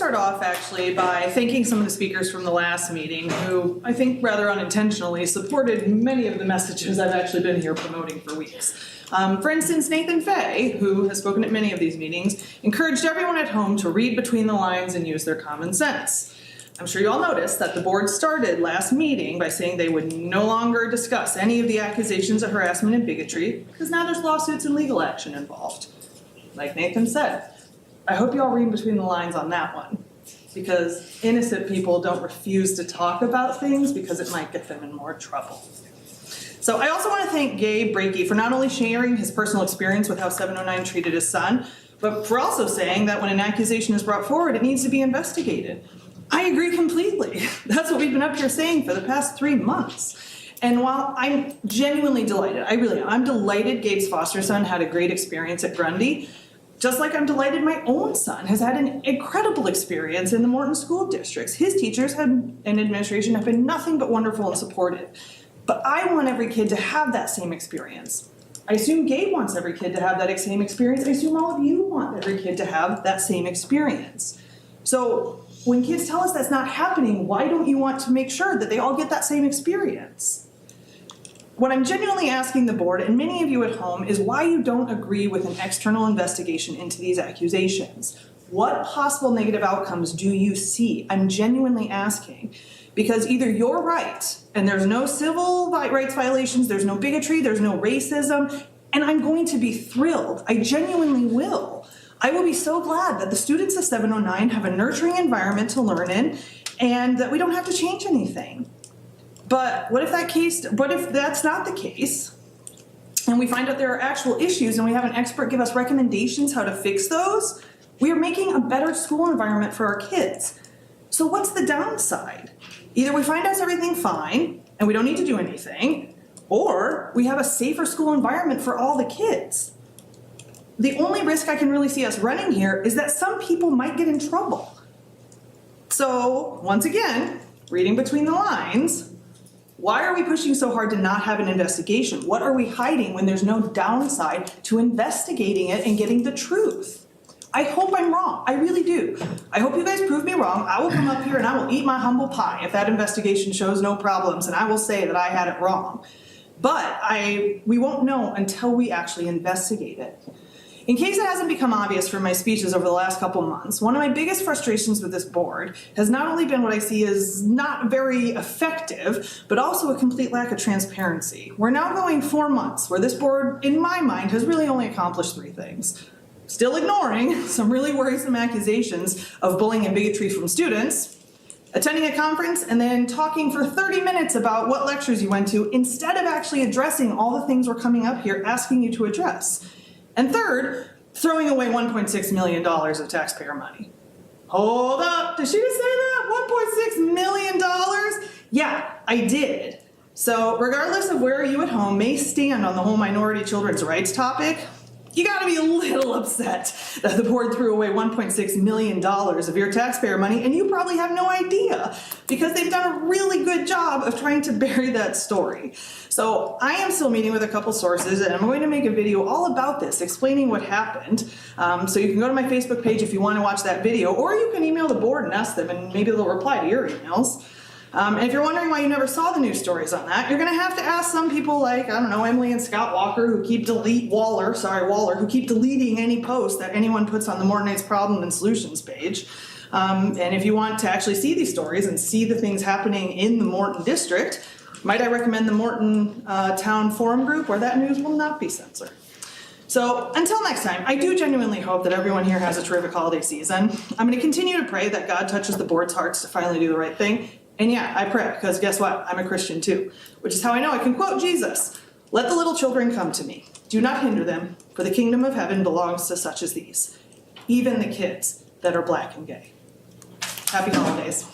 start off actually by thanking some of the speakers from the last meeting who I think rather unintentionally supported many of the messages I've actually been here promoting for weeks. For instance, Nathan Fay, who has spoken at many of these meetings, encouraged everyone at home to read between the lines and use their common sense. I'm sure you all noticed that the board started last meeting by saying they would no longer discuss any of the accusations of harassment and bigotry because now there's lawsuits and legal action involved. Like Nathan said, I hope you all read between the lines on that one because innocent people don't refuse to talk about things because it might get them in more trouble. So I also want to thank Gabe Brakey for not only sharing his personal experience with how 709 treated his son, but for also saying that when an accusation is brought forward, it needs to be investigated. I agree completely. That's what we've been up here saying for the past 3 months. And while I'm genuinely delighted, I really am, I'm delighted Gabe's foster son had a great experience at Grundy, just like I'm delighted my own son has had an incredible experience in the Morton school districts. His teachers and administration have been nothing but wonderful and supportive. But I want every kid to have that same experience. I assume Gabe wants every kid to have that same experience. I assume all of you want every kid to have that same experience. So when kids tell us that's not happening, why don't you want to make sure that they all get that same experience? What I'm genuinely asking the board, and many of you at home, is why you don't agree with an external investigation into these accusations. What possible negative outcomes do you see? I'm genuinely asking. Because either you're right, and there's no civil rights violations, there's no bigotry, there's no racism, and I'm going to be thrilled. I genuinely will. I will be so glad that the students of 709 have a nurturing environment to learn in and that we don't have to change anything. But what if that's not the case and we find out there are actual issues and we have an expert give us recommendations how to fix those? We are making a better school environment for our kids. So what's the downside? Either we find out everything fine and we don't need to do anything, or we have a safer school environment for all the kids. The only risk I can really see us running here is that some people might get in trouble. So, once again, reading between the lines, why are we pushing so hard to not have an investigation? What are we hiding when there's no downside to investigating it and getting the truth? I hope I'm wrong. I really do. I hope you guys prove me wrong. I will come up here and I will eat my humble pie if that investigation shows no problems, and I will say that I had it wrong. But we won't know until we actually investigate it. In case it hasn't become obvious from my speeches over the last couple months, one of my biggest frustrations with this board has not only been what I see as not very effective, but also a complete lack of transparency. We're now going 4 months where this board, in my mind, has really only accomplished 3 things. Still ignoring some really worrisome accusations of bullying and bigotry from students, attending a conference and then talking for 30 minutes about what lectures you went to instead of actually addressing all the things we're coming up here asking you to address. And third, throwing away $1.6 million of taxpayer money. Hold up, did she just say that? $1.6 million? Yeah, I did. So regardless of where you at home may stand on the whole minority children's rights topic, you gotta be a little upset that the board threw away $1.6 million of your taxpayer money, and you probably have no idea because they've done a really good job of trying to bury that story. So I am still meeting with a couple sources, and I'm going to make a video all about this, explaining what happened. So you can go to my Facebook page if you want to watch that video, or you can email the board and ask them, and maybe they'll reply to your emails. And if you're wondering why you never saw the news stories on that, you're going to have to ask some people like, I don't know, Emily and Scott Walker, who keep Waller, who keep deleting any post that anyone puts on the Morton Heights Problem and Solutions page. And if you want to actually see these stories and see the things happening in the Morton district, might I recommend the Morton Town Forum group where that news will not be censored. So until next time, I do genuinely hope that everyone here has a terrific holiday season. I'm going to continue to pray that God touches the board's hearts to finally do the right thing. And yeah, I pray, because guess what? I'm a Christian too, which is how I know I can quote Jesus. Let the little children come to me. Do not hinder them, for the kingdom of heaven belongs to such as these, even the kids that are black and gay. Happy holidays.